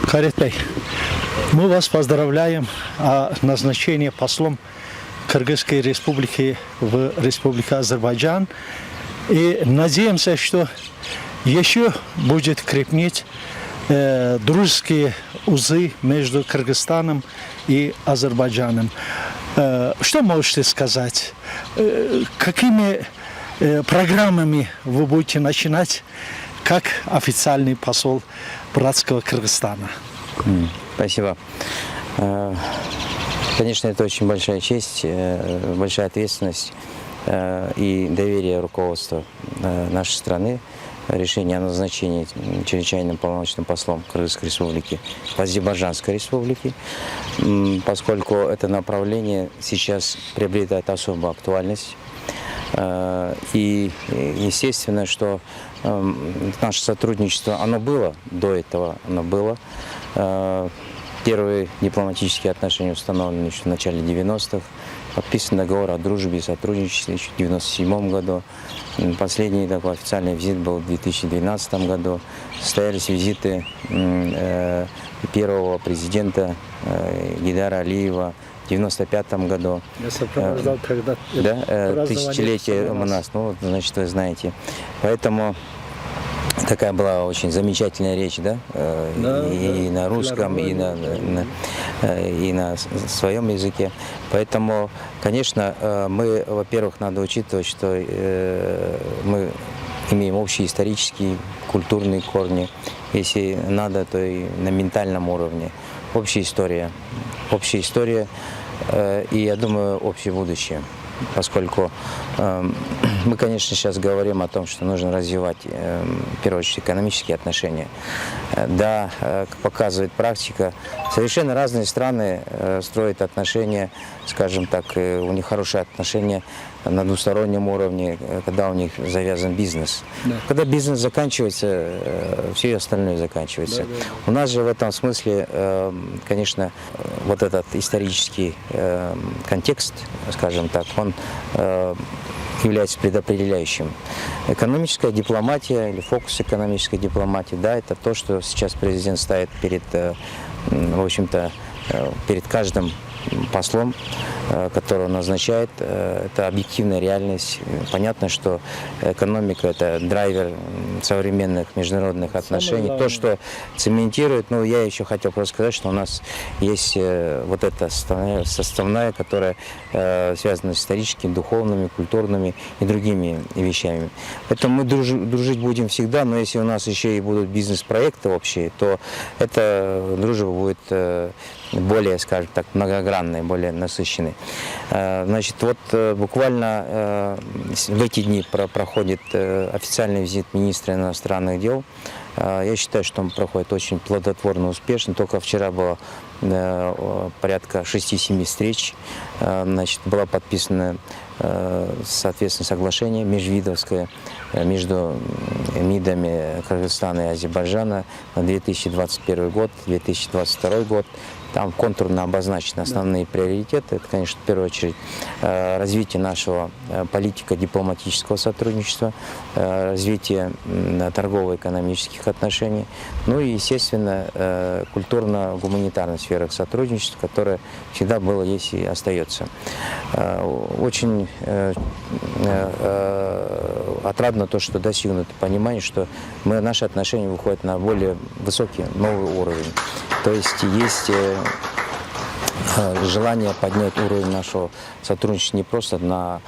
Карет Бey, мы вас поздравляем о назначении послом Кыргызской республики в Республику Азербайджан. И надеемся, что еще будет крепнеть дружеские узы между Кыргызстаном и Азербайджаном. Что можете сказать? Какими программами вы будете начинать как официальный посол братского Кыргызстана? Спасибо. Конечно, это очень большая честь, большая ответственность и доверие руководства нашей страны. Решение о назначении чрезвычайным полномочным послом Кыргызской республики в Азербайджанской республике, поскольку это направление сейчас приобретает особую актуальность. И естественно, что наше сотрудничество, оно было, до этого оно было. Первые дипломатические отношения установлены еще в начале 90-х. Подписан договор о дружбе и сотрудничестве в 1997 году. Последний такой официальный визит был в 2012 году. Состоялись визиты первого президента Гейдара Алиева в 1995 году. Я сопровождал когда тысячелетие у нас, ну, значит, вы знаете. Поэтому такая была очень замечательная речь, да? И на русском, и на своем языке. Поэтому, конечно, мы, во-первых, надо учитывать, что мы имеем общие исторические, культурные корни. Если надо, то и на ментальном уровне. Общая история, и, я думаю, общее будущее. Поскольку мы, конечно, сейчас говорим о том, что нужно развивать, в первую очередь, экономические отношения. Да, как показывает практика, совершенно разные страны строят отношения, скажем так, у них хорошие отношения на двустороннем уровне, когда у них завязан бизнес. Да. Когда бизнес заканчивается, все остальное заканчивается. Да. У нас же в этом смысле, конечно, вот этот исторический контекст, скажем так, он является предопределяющим. Экономическая дипломатия или фокус экономической дипломатии, да, это то, что сейчас президент ставит перед, в общем-то, перед каждым послом, которого назначает. Это объективная реальность. Понятно, что экономика – это драйвер современных международных отношений. То, что цементирует, ну, я еще хотел просто сказать, что у нас есть вот эта составная, которая связана с историческими, духовными, культурными и другими вещами. Поэтому мы дружить будем всегда, но если у нас еще и будут бизнес-проекты общие, то эта дружба будет более, скажем так, многогранной, более насыщенной. Значит, вот буквально в эти дни проходит официальный визит министра иностранных дел. Я считаю, что он проходит очень плодотворно, успешно. Только вчера было порядка 6-7 встреч. Значит, было подписано, соответственно, соглашение межвидовское между МИДами Кыргызстана и Азербайджана на 2021 год, 2022 год. Там контурно обозначены основные приоритеты. Это, конечно, в первую очередь развитие нашего политико-дипломатического сотрудничества, развитие торгово-экономических отношений, ну и, естественно, культурно-гуманитарной сферах сотрудничества, которое всегда было, есть и остается. Очень отрадно то, что достигнуто понимание, что наши отношения выходят на более высокий, новый уровень. То есть желание поднять уровень нашего сотрудничества не просто на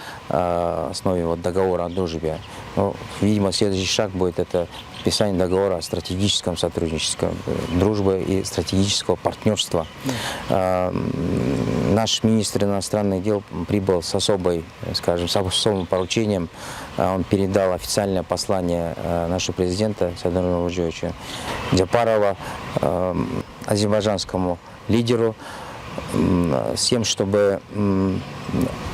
основе вот договора о дружбе. Но, видимо, следующий шаг будет это подписание договора о стратегическом сотрудничестве, дружбы и стратегического партнерства. Наш министр иностранных дел прибыл с особой, скажем, с особым поручением. Он передал официальное послание нашего президента Садыра Нурмурзиевича Джапарова азербайджанскому лидеру с тем, чтобы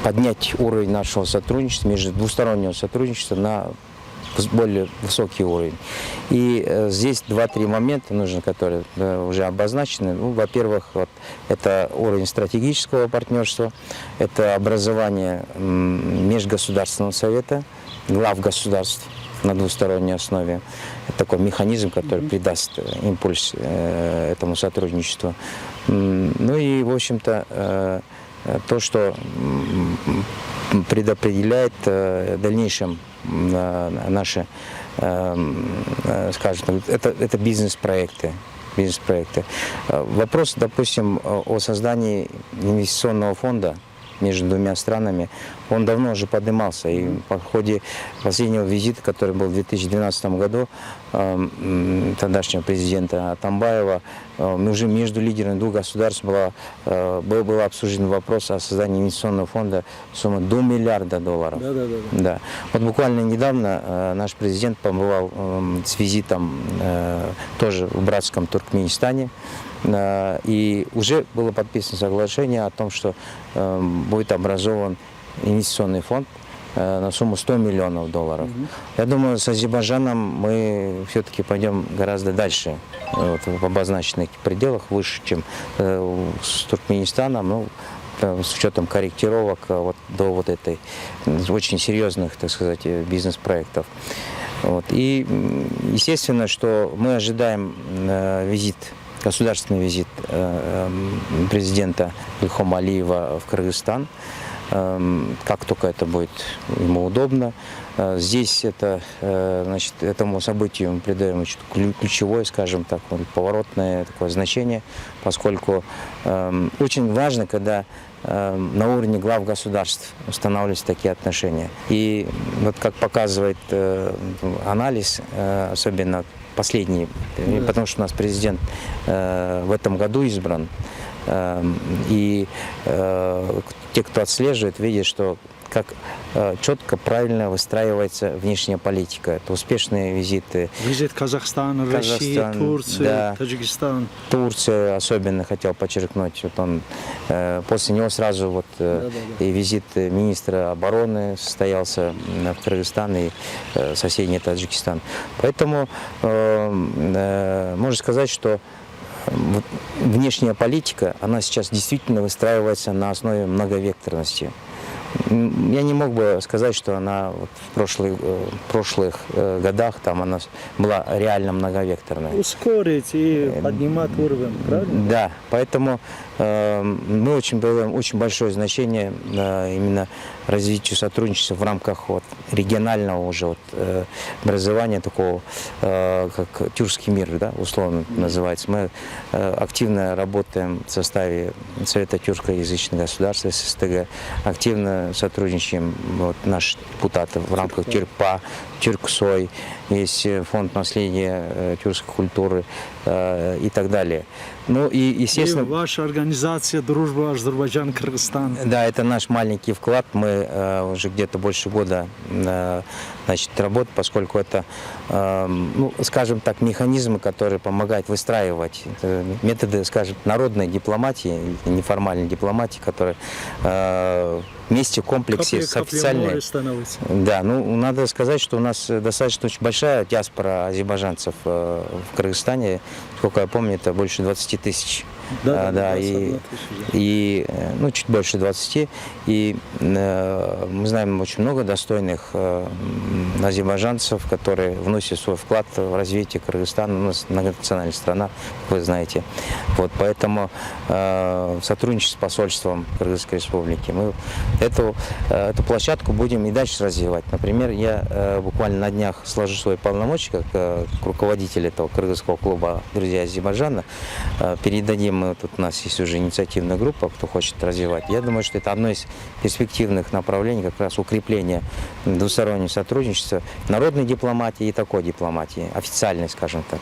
поднять уровень нашего сотрудничества, между двустороннего сотрудничества на более высокий уровень. И здесь 2-3 момента нужны, которые уже обозначены. Ну, во-первых, вот, это уровень стратегического партнерства, это образование межгосударственного совета, глав государств на двусторонней основе. Это такой механизм, который придаст импульс этому сотрудничеству. Ну и, в общем-то, то, что предопределяет в дальнейшем наши, скажем, это бизнес-проекты. Вопрос, допустим, о создании инвестиционного фонда между двумя странами, он давно уже поднимался. И в ходе последнего визита, который был в 2012 году, тогдашнего президента Атамбаева, уже между лидерами двух государств был обсужден вопрос о создании инвестиционного фонда суммой до $1 миллиарда. Да. Вот буквально недавно наш президент побывал с визитом тоже в братском Туркменистане. И уже было подписано соглашение о том, что будет образован инвестиционный фонд на сумму $100 миллионов. Я думаю, с Азербайджаном мы все-таки пойдем гораздо дальше, вот, в обозначенных пределах, выше, чем с Туркменистаном, ну, с учетом корректировок вот, до вот этой очень серьезных, так сказать, бизнес-проектов. Вот. И естественно, что мы ожидаем государственный визит президента Ильхама Алиева в Кыргызстан, как только это будет ему удобно. Здесь значит, этому событию мы придаем ключевое, скажем так, поворотное такое значение, поскольку очень важно, когда на уровне глав государств устанавливаются такие отношения. И вот как показывает анализ, особенно последний, потому что у нас президент в этом году избран, и те, кто отслеживает, видят, что как четко, правильно выстраивается внешняя политика. Это успешные визиты. Визит Казахстана, Россия, Турция, да, Таджикистан. Турция особенно хотел подчеркнуть. Вот он, после него сразу вот, и визит министра обороны состоялся в Кыргызстан и соседний Таджикистан. Поэтому можно сказать, что внешняя политика, она сейчас действительно выстраивается на основе многовекторности. Я не мог бы сказать, что она вот в прошлых годах там она была реально многовекторной. Ускорить и поднимать уровень, правильно? Да, поэтому мы придаем очень большое значение именно развитию сотрудничества в рамках вот, регионального уже вот, образования такого, как Тюркский мир, да, условно называется. Мы активно работаем в составе Совета тюркоязычных государств ССТГ, активно сотрудничаем, вот, наши депутаты в рамках Тюркпа, Тюрксой, есть фонд наследия тюркской культуры и так далее. Ну и, естественно, и ваша организация «Дружба Азербайджан-Кыргызстан». Да, это наш маленький вклад. Мы уже где-то больше года значит, работаем, поскольку это, ну, скажем так, механизмы, которые помогают выстраивать методы, скажем, народной дипломатии, неформальной дипломатии, которые вместе в комплексе с официальной. Да, ну надо сказать, что у нас достаточно очень большая диаспора азербайджанцев в Кыргызстане. Сколько я помню, это больше 20 тысяч. Да, и ну, чуть больше 20. И мы знаем очень много достойных азербайджанцев, которые вносят свой вклад в развитие Кыргызстана. У нас многонациональная страна, вы знаете. Вот, поэтому сотрудничество с посольством Кыргызской республики мы эту площадку будем и дальше развивать. Например, я буквально на днях сложу свои полномочия как руководитель этого кыргызского клуба «Друзья Азербайджана». Передадим, тут у нас есть уже инициативная группа, кто хочет развивать. Я думаю, что это одно из перспективных направлений, как раз укрепление двустороннего сотрудничества народной дипломатии и такой дипломатии, официальной, скажем так.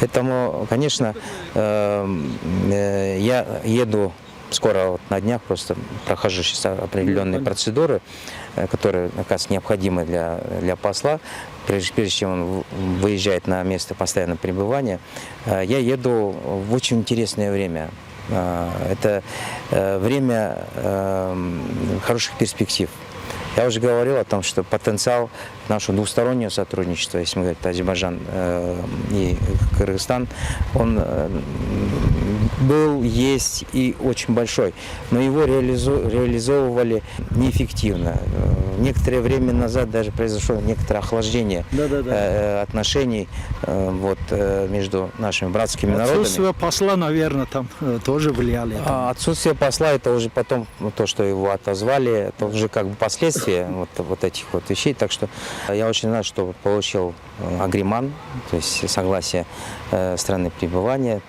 Поэтому, конечно, я еду скоро, вот на днях, просто прохожу сейчас определенные процедуры, которые, оказывается, необходимы для посла. Прежде чем он выезжает на место постоянного пребывания, я еду в очень интересное время. Это время хороших перспектив. Я уже говорил о том, что потенциал нашего двустороннего сотрудничества, если мы говорим Азербайджан и Кыргызстан, он был, есть и очень большой, но его реализовывали неэффективно. Некоторое время назад даже произошло некоторое охлаждение отношений между нашими братскими народами. Отсутствие посла, наверное, там тоже влияли. Отсутствие посла, это уже потом то, что его отозвали, это уже как бы последствия вот этих вот вещей. Так что я очень рад, что получил агриман, то есть согласие страны пребывания,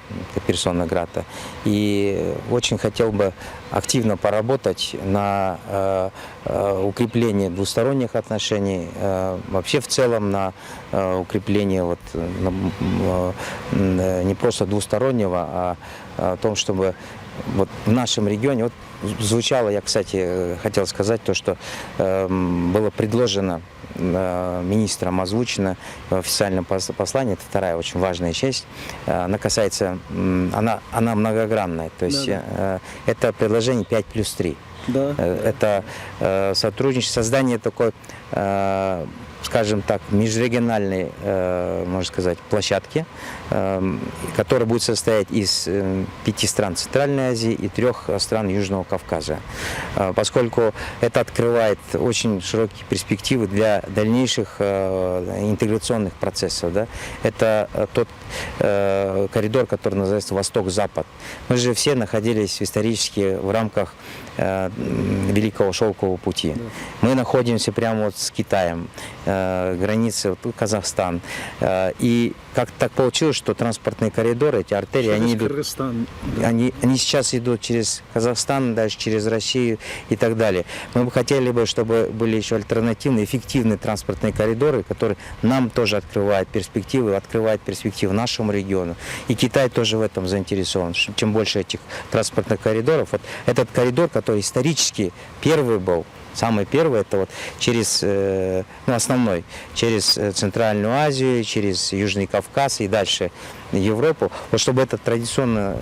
персона грата. И очень хотел бы активно поработать на укрепление двусторонних отношений, вообще в целом на укрепление не просто двустороннего, а о том, чтобы в нашем регионе, звучало, я, кстати, хотел сказать то, что было предложено министром, озвучено в официальном послании, это вторая очень важная часть, она касается, она многогранная, то есть это предложение 5+3. Да. Это сотрудничество, создание такой, скажем так, межрегиональной, можно сказать, площадки, которая будет состоять из 5 стран Центральной Азии и 3 стран Южного Кавказа. Поскольку это открывает очень широкие перспективы для дальнейших интеграционных процессов. Да? Это тот коридор, который называется Восток-Запад. Мы же все находились исторически в рамках Великого Шелкового пути. Мы находимся прямо с Китаем, границы Казахстан. И как так получилось, что транспортные коридоры, эти артерии, они сейчас идут через Казахстан, дальше через Россию и так далее. Мы бы хотели, чтобы были еще альтернативные, эффективные транспортные коридоры, которые нам тоже открывают перспективы нашему региону. И Китай тоже в этом заинтересован. Чем больше этих транспортных коридоров, этот коридор, который исторически первый был, самый первый, это через, основной, через Центральную Азию, через Южный Кавказ и дальше Европу, чтобы этот традиционно,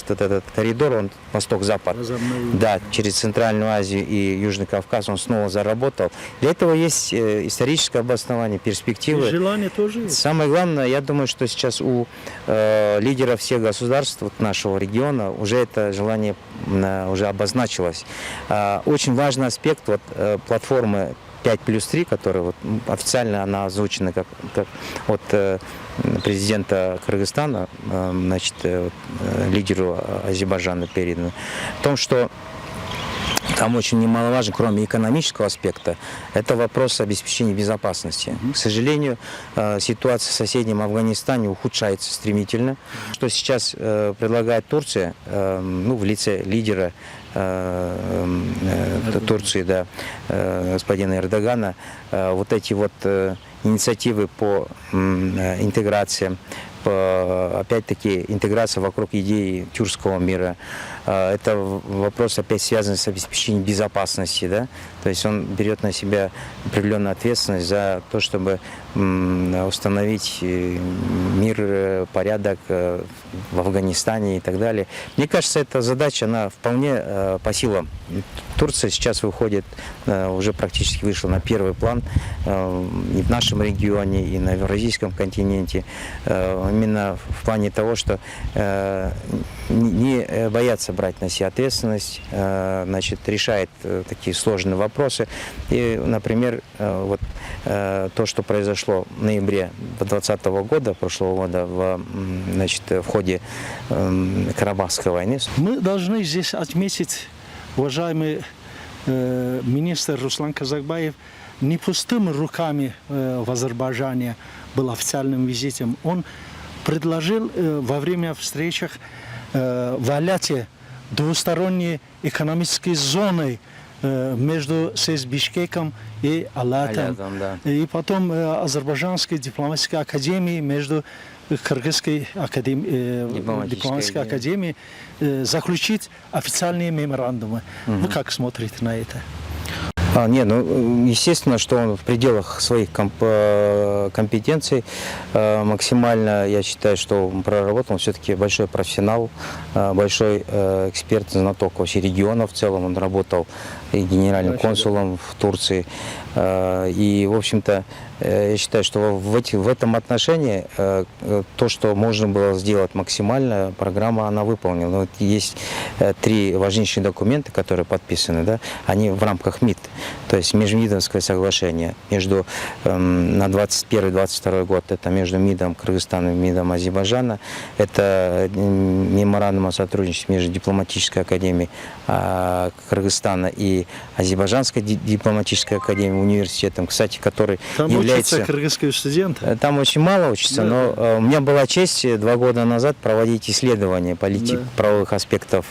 этот коридор, он Восток-Запад, да, через Центральную Азию и Южный Кавказ, он снова заработал. Для этого есть историческое обоснование, перспективы. И желание тоже есть. Самое главное, я думаю, что сейчас у лидеров всех государств нашего региона уже это желание уже обозначилось. Очень важный аспект платформы 5+3, которая официально она озвучена как от президента Кыргызстана, лидеру Азербайджана передана, в том, что там очень немаловажно, кроме экономического аспекта, это вопрос обеспечения безопасности. К сожалению, ситуация в соседнем Афганистане ухудшается стремительно. Что сейчас предлагает Турция, в лице лидера Турции, да, господина Эрдогана, эти инициативы по интеграции, опять-таки интеграция вокруг идеи тюркского мира. Это вопрос опять связан с обеспечением безопасности, да? То есть он берет на себя определенную ответственность за то, чтобы установить мир, порядок в Афганистане и так далее. Мне кажется, эта задача, она вполне по силам. Турция сейчас выходит, уже практически вышла на первый план и в нашем регионе, и на Евразийском континенте. Именно в плане того, что не боятся брать на себя ответственность, решает такие сложные вопросы. И, например, то, что произошло в ноябре 2020 года, прошлого года, в ходе Карабахской войны. Мы должны здесь отметить, уважаемый министр Руслан Казакбаев, не пустыми руками в Азербайджане был официальным визитом. Он предложил во время встречах в Аляте двусторонние экономические зоны между Бишкеком и Алатом. Да. И потом Азербайджанской дипломатической академией между Кыргызской дипломатической академией заключить официальные меморандумы. Вы как смотрите на это? Естественно, что он в пределах своих компетенций максимально, я считаю, что он проработал, он все-таки большой профессионал, большой эксперт, знаток вообще региона в целом. Он работал и генеральным консулом в Турции. И, в общем-то, я считаю, что в этом отношении то, что можно было сделать максимально, программа она выполнена. Но вот есть 3 важнейшие документа, которые подписаны, да, они в рамках МИД, то есть межвидовское соглашение между на 21-22 год, это между МИДом Кыргызстана и МИДом Азербайджана, это меморандум о сотрудничестве между дипломатической академией Кыргызстана и Азербайджанской дипломатической академией, университетом, кстати, который Там является... учатся кыргызские студенты. Там очень мало учатся, Да, но у меня была честь 2 года назад проводить исследования правовых аспектов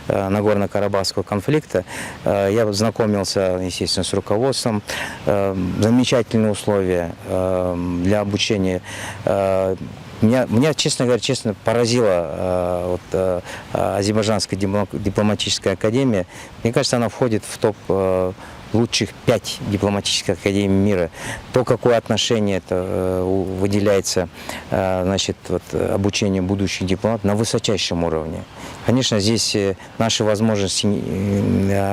Нагорно-Карабахского конфликта. Я знакомился, естественно, с руководством. Замечательные условия для обучения. Меня, честно говоря, поразила Азербайджанская дипломатическая академия. Мне кажется, она входит в топ лучших 5 дипломатических академий мира. То, какое отношение это выделяется, значит, обучению будущих дипломатов на высочайшем уровне. Конечно, здесь наши возможности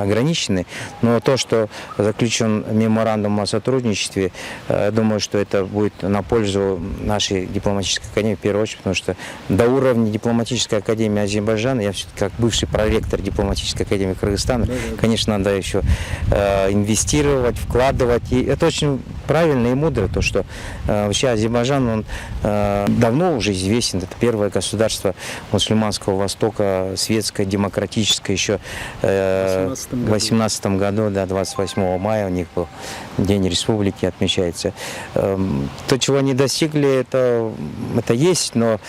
ограничены, но то, что заключен меморандум о сотрудничестве, я думаю, что это будет на пользу нашей дипломатической академии в первую очередь, потому что до уровня дипломатической академии Азербайджана, я все-таки как бывший проректор дипломатической академии Кыргызстана, конечно, надо еще инвестировать, вкладывать. И это очень правильно и мудро, то, что вообще Азербайджан, он давно уже известен, это первое государство мусульманского Востока, светское, демократическое, еще в 18 году, да, 28 мая у них был День Республики, отмечается. То, чего они достигли, это есть, но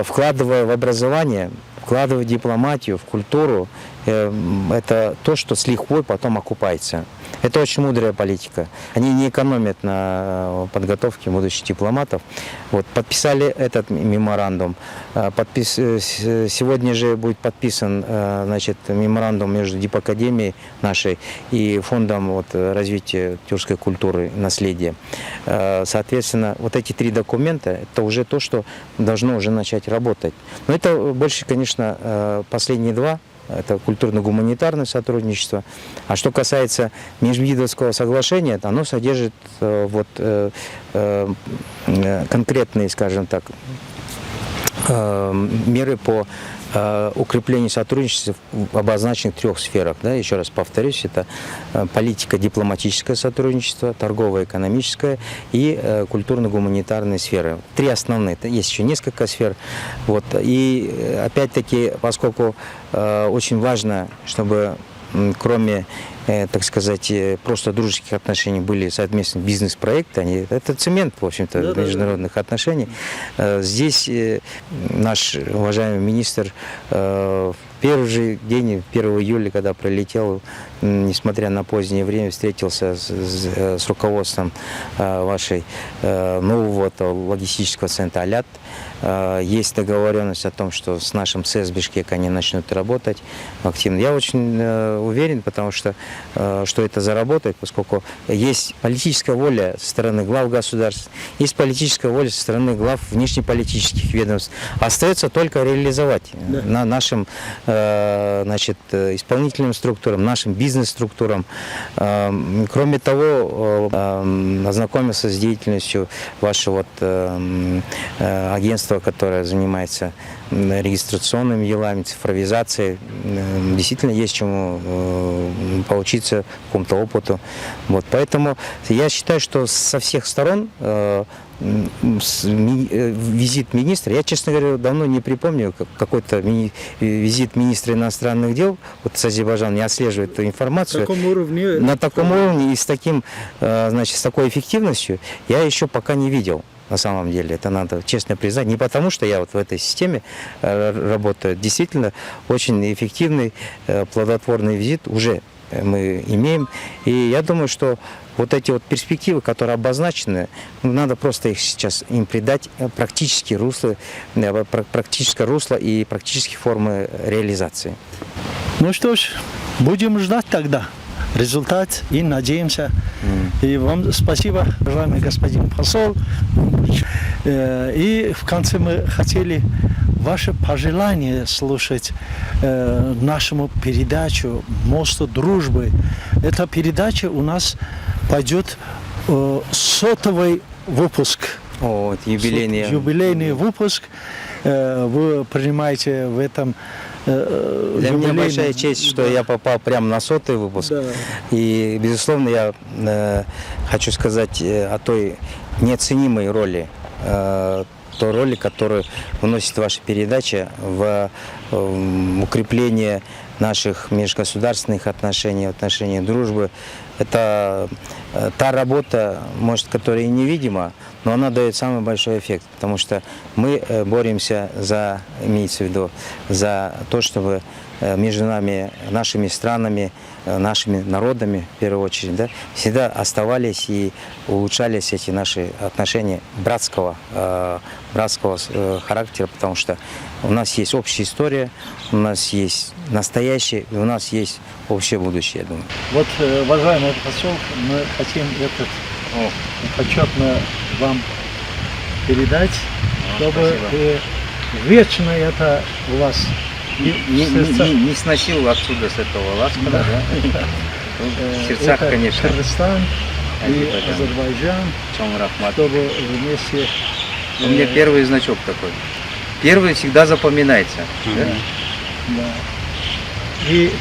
вкладывая в образование, вкладывая в дипломатию, в культуру, это то, что с лихвой потом окупается. Это очень мудрая политика. Они не экономят на подготовке будущих дипломатов. Вот, подписали этот меморандум. Сегодня же будет подписан, значит, меморандум между Дипакадемией нашей и Фондом развития тюркской культуры, наследия. Соответственно, вот эти 3 документа, это уже то, что должно уже начать работать. Но это больше, конечно, последние 2. Это культурно-гуманитарное сотрудничество. А что касается межвидовского соглашения, оно содержит конкретные, скажем так, меры по укреплению сотрудничества в обозначенных 3 сферах. Да, еще раз повторюсь, это политика, дипломатическое сотрудничество, торгово-экономическое и культурно-гуманитарные сферы. 3 основные. Есть еще несколько сфер. Вот. И опять-таки, поскольку очень важно, чтобы кроме, так сказать, просто дружеских отношений были совместные бизнес-проекты, это цемент, в общем-то, международных отношений. Здесь наш уважаемый министр в первый же день, 1 июля, когда прилетел, несмотря на позднее время, встретился с руководством вашей нового логистического центра «Алят». Есть договоренность о том, что с нашим СЭС Бишкек они начнут работать активно. Я очень уверен, потому что это заработает, поскольку есть политическая воля со стороны глав государств, есть политическая воля со стороны глав внешнеполитических ведомств. Остается только реализовать на нашим, значит, исполнительным структурам, нашим бизнес-структурам. Кроме того, ознакомился с деятельностью вашего агентства, которое занимается регистрационными делами, цифровизацией. Действительно есть чему поучиться, какому-то опыту. Вот. Поэтому я считаю, что со всех сторон визит министра, я, честно говоря, давно не припомню какой-то визит министра иностранных дел с Азербайджана, не отслеживает эту информацию. На таком уровне? На таком уровне и с такой эффективностью я еще пока не видел. На самом деле, это надо честно признать. Не потому, что я в этой системе работаю. Действительно, очень эффективный, плодотворный визит уже мы имеем. И я думаю, что вот эти перспективы, которые обозначены, надо просто их сейчас им придать практическое русло и практические формы реализации. Ну что ж, будем ждать тогда результат и надеемся. И вам спасибо, уважаемый господин посол. И в конце мы хотели ваше пожелание слушать нашему передачу «Мост дружбы». Эта передача у нас пойдет сотовый выпуск. Вот, юбилейный. Юбилейный выпуск. Вы принимаете в этом Для меня большая честь, что я попал прямо на 100-й выпуск. Да. И, безусловно, я хочу сказать о той неоценимой роли, той роли, которую вносит ваша передача в укрепление наших межгосударственных отношений, отношений дружбы. Это та работа, может, которая и невидима, но она дает самый большой эффект, потому что мы боремся за, имеется в виду, за то, чтобы между нами, нашими странами, нашими народами, в первую очередь, да, всегда оставались и улучшались эти наши отношения братского характера, потому что у нас есть общая история, у нас есть настоящее, и у нас есть общее будущее, я думаю. Вот, уважаемый посол, мы хотим этот почетно вам передать, чтобы вечно это у вас Не сносил отсюда с этого ласкара, да? В сердцах, это конечно. Кыргызстан и Азербайджан, чтобы вместе... У меня первый значок такой. Первый всегда запоминается. Да? Да. И